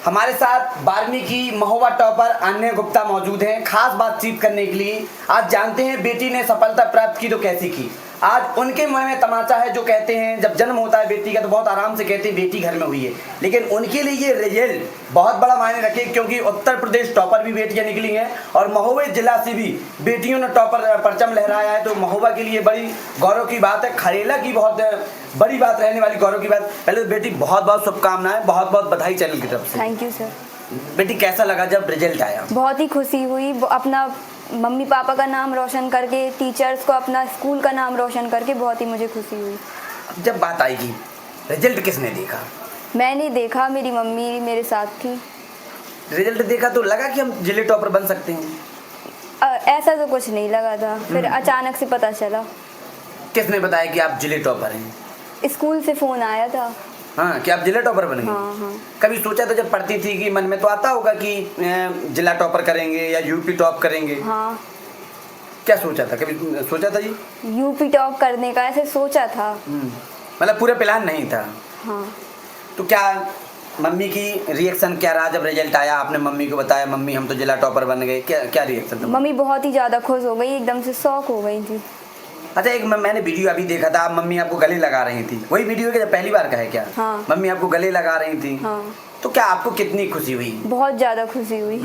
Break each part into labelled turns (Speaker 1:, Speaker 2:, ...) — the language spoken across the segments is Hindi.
Speaker 1: हमारे साथ 12वीं की महोबा टॉपर अन्य गुप्ता मौजूद हैं खास बातचीत करने के लिए। आज जानते हैं बेटी ने सफलता प्राप्त की तो कैसे की। आज उनके मन में तमाचा है जो कहते हैं जब जन्म होता है बेटी का तो बहुत आराम से कहते हैं बेटी घर में हुई है, लेकिन उनके लिए ये रिजल्ट बहुत बड़ा मायने रखे क्योंकि उत्तर प्रदेश टॉपर भी बेटियां निकली हैं और महोबा जिला से भी बेटियों ने टॉपर परचम लहराया है। तो महोबा के लिए बड़ी गौरव की बात है, खरेला की बहुत बड़ी बात रहने वाली गौरव की बात। पहले तो बेटी बहुत बहुत शुभकामनाएं, बहुत बहुत बधाई चैनल की तरफ से।
Speaker 2: Thank you sir.
Speaker 1: बेटी कैसा लगा जब रिजल्ट आया?
Speaker 2: बहुत ही खुशी हुई, अपना मम्मी पापा का नाम रोशन करके, टीचर्स को, अपना स्कूल का नाम रोशन करके बहुत ही मुझे खुशी हुई।
Speaker 1: जब बात आएगी रिजल्ट किसने देखा?
Speaker 2: मैंने देखा, मेरी मम्मी मेरे साथ थी।
Speaker 1: रिजल्ट देखा तो लगा कि हम जिले टॉपर बन सकते हैं?
Speaker 2: ऐसा तो कुछ नहीं लगा था, फिर अचानक से पता चला।
Speaker 1: किसने बताया कि आप जिले टॉपर हैं?
Speaker 2: स्कूल से फोन आया था।
Speaker 1: हाँ, कि आप जिला टॉपर बन गए?
Speaker 2: हाँ।
Speaker 1: कभी सोचा था जब पढ़ती थी कि मन में तो आता होगा कि जिला टॉपर करेंगे या यूपी टॉप करेंगे?
Speaker 2: हाँ।
Speaker 1: क्या सोचा था, कभी सोचा था जी?
Speaker 2: यूपी टॉप करने का ऐसे सोचा था।
Speaker 1: मतलब पूरा प्लान नहीं था?
Speaker 2: हाँ।
Speaker 1: तो क्या मम्मी की रिएक्शन क्या रहा जब रिजल्ट आया? आपने मम्मी को बताया मम्मी हम तो जिला टॉपर बन गए, क्या रिएक्शन था?
Speaker 2: मम्मी बहुत ही ज़्यादा खुश हो गई, एकदम से शॉक हो गई थी।
Speaker 1: अच्छा, एक मैंने वीडियो अभी देखा था, आप मम्मी आपको गले लगा रही थी, वही वीडियो के पहली बार का है क्या?
Speaker 2: हाँ।
Speaker 1: मम्मी आपको गले लगा रही थी।
Speaker 2: हाँ।
Speaker 1: तो क्या आपको कितनी खुशी हुई?
Speaker 2: बहुत ज़्यादा खुशी हुई।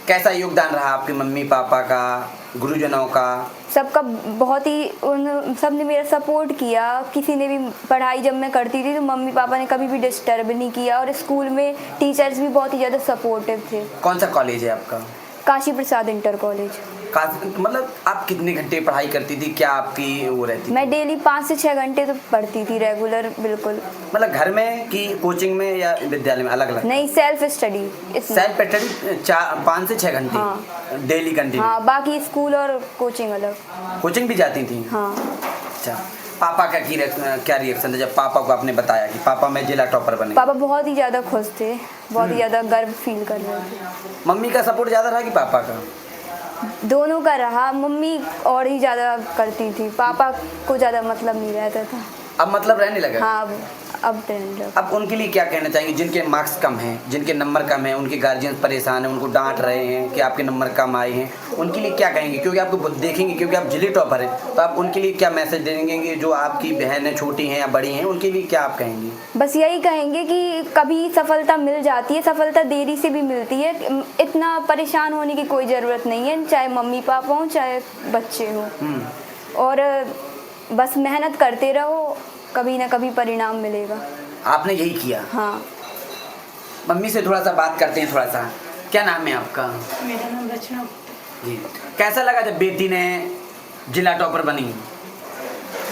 Speaker 1: कैसा योगदान रहा आपके मम्मी पापा का, गुरुजनों का?
Speaker 2: सबका बहुत ही, उन सब ने मेरा सपोर्ट किया। किसी ने भी पढ़ाई जब मैं करती थी तो मम्मी पापा ने कभी भी डिस्टर्ब नहीं किया और स्कूल में टीचर्स भी बहुत ही ज़्यादा सपोर्टिव थे।
Speaker 1: कौन सा कॉलेज है आपका?
Speaker 2: Kashi Prasad inter college.
Speaker 1: मतलब आप कितने घंटे पढ़ाई करती थी, क्या आपकी वो रहती?
Speaker 2: मैं डेली 5 से 6 घंटे तो पढ़ती थी रेगुलर, बिल्कुल।
Speaker 1: मतलब घर में कि कोचिंग में या विद्यालय में अलग अलग?
Speaker 2: नहीं, सेल्फ स्टडी।
Speaker 1: सेल्फ स्टडी 5 से 6 घंटे?
Speaker 2: हाँ।
Speaker 1: Daily continue?
Speaker 2: हाँ, बाकी स्कूल और कोचिंग अलग।
Speaker 1: कोचिंग भी जाती थी?
Speaker 2: हाँ।
Speaker 1: अच्छा, पापा का क्या रिएक्शन था जब पापा को आपने बताया कि पापा मैं जिला टॉपर बने?
Speaker 2: पापा बहुत ही ज़्यादा खुश थे, बहुत ही ज़्यादा गर्व फील कर रहे थे।
Speaker 1: मम्मी का सपोर्ट ज़्यादा रहा कि पापा का?
Speaker 2: दोनों का रहा। मम्मी और ही ज़्यादा करती थी, पापा को ज़्यादा मतलब नहीं रहता था।
Speaker 1: अब मतलब रहने लगा?
Speaker 2: हाँ, अब रहने लगा।
Speaker 1: अब उनके लिए क्या कहना चाहेंगे जिनके मार्क्स कम हैं, जिनके नंबर कम हैं, उनके गार्जियन परेशान हैं, उनको डांट रहे हैं कि आपके नंबर कम आए हैं, उनके लिए क्या कहेंगे? क्योंकि आपको देखेंगे, क्योंकि आप जिले टॉपर हैं, तो आप उनके लिए क्या मैसेज देंगे? जो आपकी बहन है, छोटी हैं या बड़ी हैं, उनके लिए क्या आप कहेंगे?
Speaker 2: बस यही कहेंगे कि कभी सफलता मिल जाती है, सफलता देरी से भी मिलती है। इतना परेशान होने की कोई ज़रूरत नहीं है, चाहे मम्मी पापा हों चाहे बच्चे हों। और बस मेहनत करते रहो, कभी ना कभी परिणाम मिलेगा।
Speaker 1: आपने यही किया?
Speaker 2: हाँ।
Speaker 1: मम्मी से थोड़ा सा बात करते हैं, थोड़ा सा। क्या नाम है आपका?
Speaker 3: मेरा नाम रचना
Speaker 1: जी। कैसा लगा जब बेटी ने जिला टॉपर बनी?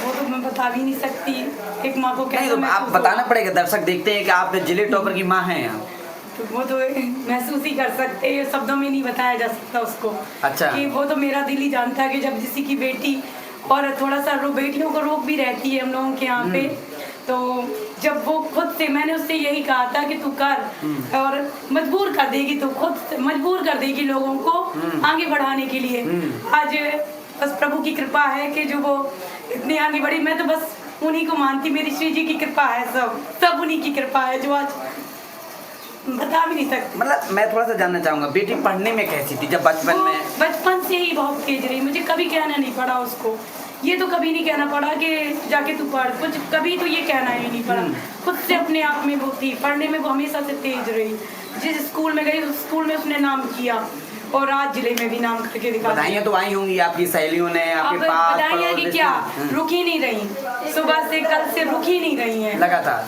Speaker 3: वो तो मैं बता भी नहीं सकती, एक माँ को
Speaker 1: नहीं
Speaker 3: कैसे
Speaker 1: तो आप बताना पड़ेगा, दर्शक देखते हैं कि आप जिले टॉपर की माँ हैं।
Speaker 3: तो वो तो महसूस ही कर सकते हैं, शब्दों में नहीं बताया जा सकता उसको।
Speaker 1: अच्छा।
Speaker 3: कि वो तो मेरा दिल ही जानता है कि जब किसी की बेटी, और थोड़ा सा बेटियों को रोक भी रहती है हम लोगों के यहाँ पे, तो जब वो खुद से, मैंने उससे यही कहा था कि तू कर, और मजबूर कर देगी, तो खुद से मजबूर कर देगी लोगों को आगे बढ़ाने के लिए। आज बस प्रभु की कृपा है कि जो वो इतनी आगे बढ़ी। मैं तो बस उन्हीं को मानती, मेरी श्री जी की कृपा है, सब उन्हीं की कृपा है, जो आज बता भी नहीं सकती।
Speaker 1: मतलब मैं थोड़ा सा जानना चाहूँगा, बेटी पढ़ने में कैसी थी जब बचपन में?
Speaker 3: बचपन से ही बहुत तेज रही, मुझे कभी कहना नहीं पड़ा उसको, ये तो कभी नहीं कहना पड़ा कि जाके तू पढ़, कुछ कभी तो ये कहना ही नहीं पड़ा। खुद से अपने आप में वो थी, पढ़ने में वो हमेशा से तेज रही। जिस स्कूल में गई उस स्कूल में उसने नाम किया और आज जिले में भी नाम करके दिखा।
Speaker 1: बधाइयाँ तो आई होंगी आपकी सहेलियों ने, आपके पास?
Speaker 3: बधाइयाँ कि क्या, रुकी नहीं रही, सुबह से कल से रुकी नहीं रही हैं,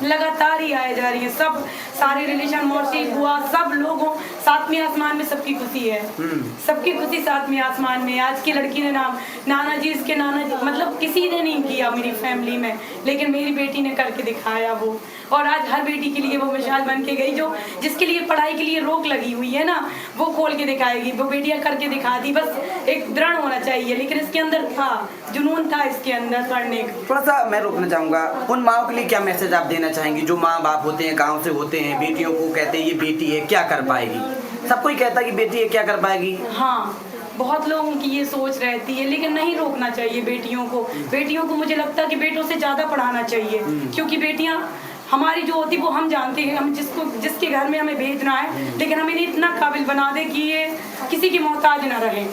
Speaker 3: लगातार ही आए जा रही है। सब सारे रिलेशन, मौसी बुआ, सब लोगों, सातवें आसमान में सबकी खुशी है, सबकी खुशी सातवें आसमान में। आज की लड़की ने नाम, नाना जी, इसके नाना जी, मतलब किसी ने नहीं किया मेरी फैमिली में, लेकिन मेरी बेटी ने करके दिखाया वो। और आज हर बेटी के लिए वो मिसाल बन के गई, जो जिसके लिए पढ़ाई के लिए रोक लगी हुई है ना, वो खोल के दिखाएगी। वो बेटियां करके दिखा दी, बस एक दृढ़ होना चाहिए, लेकिन इसके अंदर था जुनून, था इसके अंदर पढ़ने का।
Speaker 1: थोड़ा सा मैं रोकना चाहूँगा, उन माओ के लिए क्या मैसेज आप देना चाहेंगे जो माँ बाप होते हैं, गाँव से होते हैं, बेटियों को कहते हैं ये बेटी है क्या कर पाएगी? सब कोई कहता है कि बेटी है क्या कर पाएगी।
Speaker 3: हाँ, बहुत लोगों की ये सोच रहती है, लेकिन नहीं रोकना चाहिए बेटियों को। बेटियों को मुझे लगता है कि बेटों से ज़्यादा पढ़ाना चाहिए, क्योंकि बेटियाँ हमारी जो होती वो हम जानते हैं, हम जिसके घर में हमें भेजना है, लेकिन हमें इतना काबिल बना दे कि ये किसी की मोहताज ना रहे।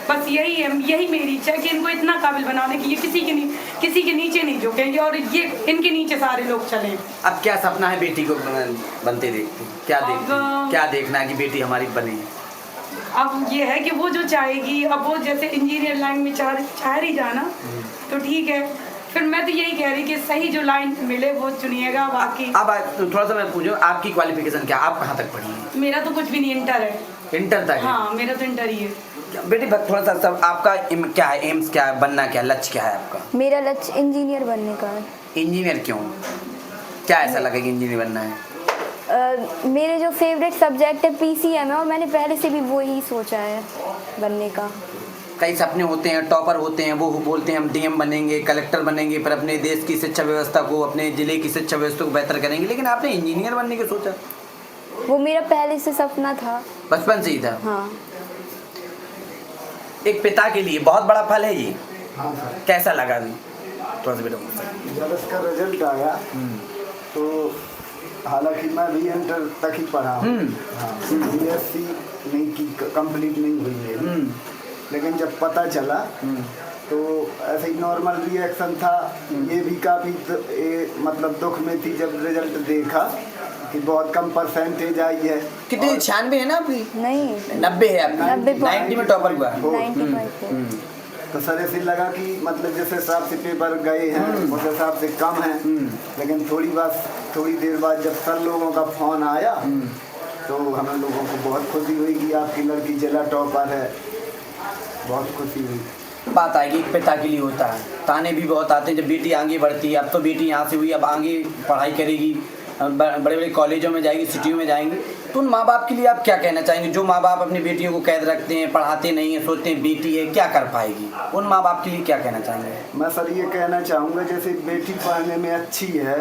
Speaker 3: बस यही है, यही मेरी इच्छा है कि इनको इतना काबिल बना दे कि ये किसी के नीचे नहीं झुकेंगे और ये इनके नीचे सारे लोग चलें।
Speaker 1: अब क्या सपना है बेटी को बनते देखते, क्या देखना है कि बेटी हमारी बने?
Speaker 3: अब ये है कि वो जो चाहेगी, अब वो जैसे इंजीनियर लाइन में चाह रही जाना तो ठीक है, फिर मैं तो यही कह रही कि सही जो लाइन मिले वो चुनिएगा। बाकी
Speaker 1: अब थोड़ा सा मैं पूछूं, आपकी क्वालिफिकेशन क्या, आप कहाँ तक पढ़ी हैं?
Speaker 3: मेरा तो कुछ भी नहीं, इंटर है।
Speaker 1: इंटर तक?
Speaker 3: हाँ, मेरा तो इंटर ही है।
Speaker 1: बेटी थोड़ा सा सब आपका क्या है, एम्स क्या है, बनना क्या, लक्ष्य क्या है आपका?
Speaker 2: मेरा लक्ष्य इंजीनियर बनने का है।
Speaker 1: इंजीनियर क्यों, क्या ऐसा लगा कि इंजीनियर बनना है?
Speaker 2: मेरे जो फेवरेट सब्जेक्ट है PCM है और मैंने पहले से भी वो ही सोचा है बनने का।
Speaker 1: कई सपने होते हैं, टॉपर होते हैं, वो बोलते हैं हम DM बनेंगे, कलेक्टर बनेंगे, फिर अपने देश की शिक्षा व्यवस्था को, अपने ज़िले की शिक्षा व्यवस्था को बेहतर करेंगे, लेकिन आपने इंजीनियर बनने की सोचा?
Speaker 2: वो मेरा पहले से सपना था,
Speaker 1: बचपन से ही था?
Speaker 2: हाँ।
Speaker 1: एक पिता के लिए बहुत बड़ा फल है ये।
Speaker 4: हाँ सर।
Speaker 1: कैसा लगा अभी थोड़ा सा बेटा?
Speaker 4: जब इसका रिजल्ट आया तो हालांकि मैं भी इंटर तक ही पढ़ा हूँ, हाँ, BSc नहीं की, कंप्लीट नहीं हुई मेरी, लेकिन जब पता चला तो ऐसे ही नॉर्मल रिएक्शन था। ये भी काफ़ी मतलब दुख में थी जब रिजल्ट देखा कि बहुत कम परसेंटेज आई है।
Speaker 1: कितनी? 96 है ना आपकी?
Speaker 2: नहीं,
Speaker 1: 90 है आपकी।
Speaker 2: 90
Speaker 1: में टॉपर हुआ।
Speaker 2: 95।
Speaker 4: तो सर ऐसे लगा कि मतलब जिस हिसाब से पेपर गए हैं उस हिसाब से कम है, लेकिन थोड़ी देर बाद जब सर लोगों का फोन आया तो हम लोगों को बहुत खुशी हुई कि आपकी लड़की जिला टॉपर है, बहुत खुशी हुई।
Speaker 1: बात आएगी एक पिता के लिए होता है, ताने भी बहुत आते हैं जब बेटी आगे बढ़ती है। अब तो बेटी यहाँ से हुई, अब आगे पढ़ाई करेगी, बड़े बड़े कॉलेजों में जाएगी, सिटियों में जाएंगी, तो उन माँ बाप के लिए आप क्या कहना चाहेंगे जो माँ बाप अपनी बेटियों को कैद रखते हैं, पढ़ाते नहीं हैं, सोचते हैं बेटी है क्या कर पाएगी, उन माँ बाप के लिए क्या कहना चाहेंगे?
Speaker 4: मैं सर ये कहना चाहूँगा जैसे बेटी पढ़ने में अच्छी है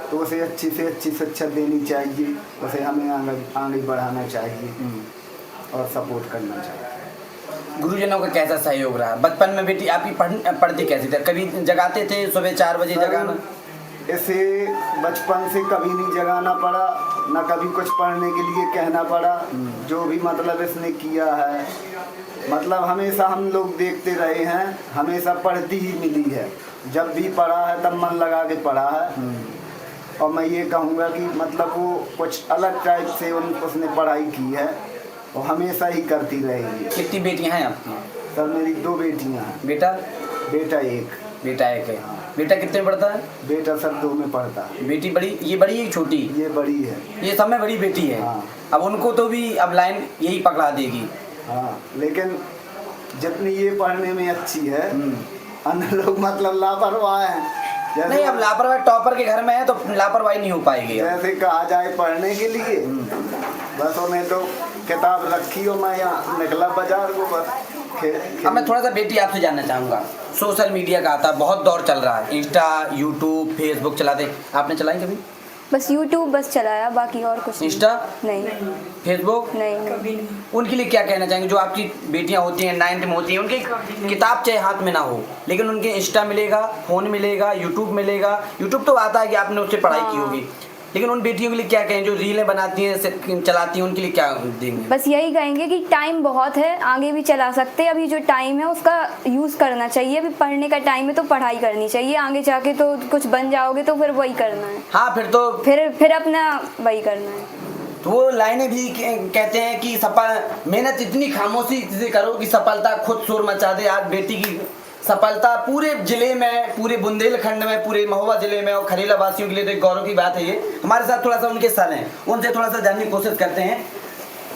Speaker 4: तो उसे अच्छी से अच्छी शिक्षा देनी चाहिए, उसे हमें आगे बढ़ाना चाहिए और सपोर्ट करना चाहिए।
Speaker 1: गुरुजनों का कैसा सहयोग रहा? बचपन में बेटी आपकी पढ़ती कैसी थी? कभी जगाते थे सुबह 4 बजे जगाना?
Speaker 4: इसे बचपन से कभी नहीं जगाना पड़ा, ना कभी कुछ पढ़ने के लिए कहना पड़ा। जो भी मतलब इसने किया है, मतलब हमेशा हम लोग देखते रहे हैं, हमेशा पढ़ती ही मिली है। जब भी पढ़ा है तब मन लगा के पढ़ा है। और मैं ये कहूँगा कि मतलब वो कुछ अलग टाइप से उसने पढ़ाई की है और हमेशा ही करती रहेगी।
Speaker 1: कितनी बेटियां हैं आपकी?
Speaker 4: सर मेरी 2 बेटियां हैं।
Speaker 1: बेटा?
Speaker 4: बेटा एक।
Speaker 1: बेटा एक है। बेटा कितने में पढ़ता है?
Speaker 4: बेटा सर 2 में पढ़ता है।
Speaker 1: बेटी बड़ी, ये बड़ी है छोटी?
Speaker 4: ये बड़ी है।
Speaker 1: ये सब में बड़ी बेटी है।
Speaker 4: हाँ।
Speaker 1: अब उनको तो भी अब लाइन यही पकड़ा देगी।
Speaker 4: हाँ, लेकिन जितनी ये पढ़ने में अच्छी है अन्य लोग मतलब लापरवाह हैं।
Speaker 1: नहीं, अब लापरवाही टॉपर के घर में है तो लापरवाही नहीं हो पाएगी।
Speaker 4: जैसे कहा जाए पढ़ने के लिए, बस उन्हें तो किताब रखी हो, मैं यहाँ निकला बाजार को बस।
Speaker 1: अब मैं थोड़ा सा बेटी आपसे जानना चाहूँगा, सोशल मीडिया का आता बहुत दौर चल रहा है, इंस्टा, यूट्यूब, फेसबुक चलाते, आपने चलाई कभी?
Speaker 2: बस यूट्यूब बस चलाया, बाकी और कुछ नहीं।
Speaker 1: इंस्टा
Speaker 2: नहीं,
Speaker 1: फेसबुक
Speaker 2: नहीं।
Speaker 3: कभी नहीं।
Speaker 1: उनके लिए क्या कहना चाहेंगे जो आपकी बेटियां होती हैं 9th में होती हैं, उनकी किताब चाहे हाथ में ना हो लेकिन उनके इंस्टा मिलेगा, फ़ोन मिलेगा, यूट्यूब मिलेगा। यूट्यूब तो आता है कि आपने उससे पढ़ाई की होगी, लेकिन उन बेटियों के लिए क्या कहें जो रीलें बनाती हैं, चलाती हैं, उनके लिए क्या देंगे?
Speaker 2: बस यही कहेंगे कि टाइम बहुत है, आगे भी चला सकते हैं। अभी जो टाइम है उसका यूज़ करना चाहिए। अभी पढ़ने का टाइम है तो पढ़ाई करनी चाहिए, आगे जाके तो कुछ बन जाओगे तो फिर वही करना है।
Speaker 1: हाँ, फिर तो
Speaker 2: फिर अपना वही करना है।
Speaker 1: तो वो लाइनें भी कहते हैं कि मेहनत इतनी खामोशी से करो कि सफलता खुद शोर मचा दे। आज बेटी की सफलता पूरे जिले में, पूरे बुंदेलखंड में, पूरे महोबा जिले में और खरेला वासियों के लिए तो एक गौरव की बात है ये। हमारे साथ थोड़ा सा उनके सर हैं, उनसे थोड़ा सा जानने की कोशिश करते हैं।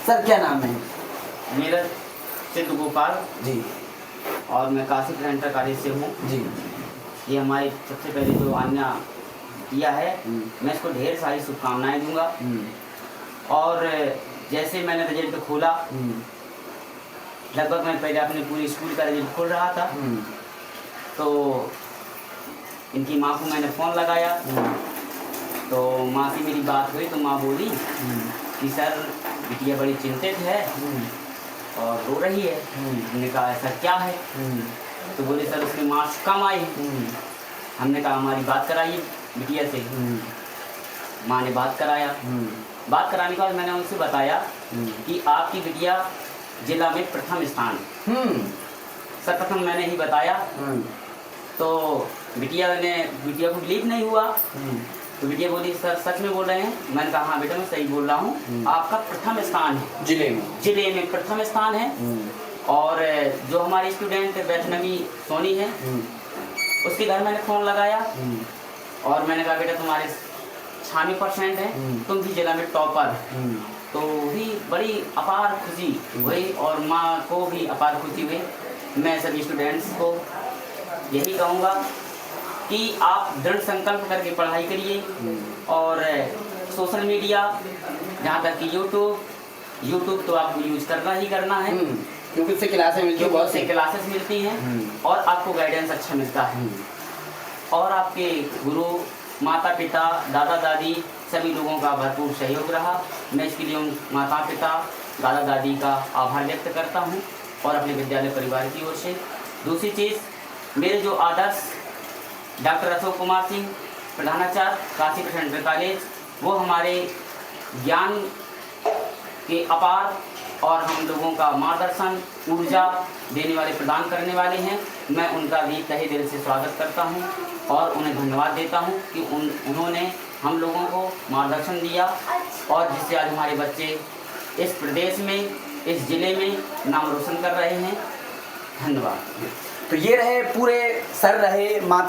Speaker 1: सर क्या नाम है?
Speaker 5: मेरा सिद्ध गोपाल
Speaker 1: जी।
Speaker 5: और मैं काशिफ सेंटर कॉलेज से हूँ
Speaker 1: जी।
Speaker 5: ये हमारी सबसे पहले जो आन्या किया है, मैं इसको ढेर सारी शुभकामनाएं दूंगा। और जैसे मैंने रिजल्ट खोला, लगभग मैं पहले अपने पूरे स्कूल का रिजल्ट खोल रहा था, तो इनकी माँ को मैंने फ़ोन लगाया, तो माँ से मेरी बात हुई तो माँ बोली कि सर बिटिया बड़ी चिंतित है और रो रही है। हमने कहा ऐसा क्या है? तो बोले सर उसके मार्क्स कम आए। हमने कहा हमारी बात कराइए बिटिया से। माँ ने बात कराया। बात कराने के बाद मैंने उनसे बताया कि आपकी बिटिया जिला में प्रथम स्थान। सर्वप्रथम मैंने ही बताया। तो बिटिया को बिलीव नहीं हुआ। तो बिटिया बोली सर सच में बोल रहे हैं? मैंने कहा हाँ बेटा मैं सही बोल रहा हूँ, आपका प्रथम स्थान है जिले में प्रथम स्थान है। और जो हमारी स्टूडेंट वैष्णवी सोनी है उसके घर मैंने फ़ोन लगाया और मैंने कहा बेटा तुम्हारे 96% है, तुम भी जिला में टॉपर। तो भी बड़ी अपार खुशी हुई और माँ को भी अपार खुशी हुई। मैं सभी स्टूडेंट्स को यही कहूँगा कि आप दृढ़ संकल्प करके पढ़ाई करिए और सोशल मीडिया जहाँ तक कि यूट्यूब तो आपको यूज करना ही करना है
Speaker 1: क्योंकि उससे क्लासेस मिलती हैं, बहुत से
Speaker 5: क्लासेस मिलती हैं और आपको गाइडेंस अच्छा मिलता है। और आपके गुरु माता पिता दादा दादी सभी लोगों का भरपूर सहयोग रहा। मैं इसके लिए उन माता पिता दादा दादी का आभार व्यक्त करता हूँ और अपने विद्यालय परिवार की ओर से। दूसरी चीज़, मेरे जो आदर्श डॉक्टर अशोक कुमार सिंह प्रधानाचार्य काशी प्रखंड कॉलेज, वो हमारे ज्ञान के अपार और हम लोगों का मार्गदर्शन ऊर्जा देने वाले प्रदान करने वाले हैं। मैं उनका भी तहे दिल से स्वागत करता हूं और उन्हें धन्यवाद देता हूं कि उन्होंने हम लोगों को मार्गदर्शन दिया और जिससे आज हमारे बच्चे इस प्रदेश में इस ज़िले में नाम रोशन कर रहे हैं। धन्यवाद।
Speaker 1: तो ये रहे पूरे सर रहे माता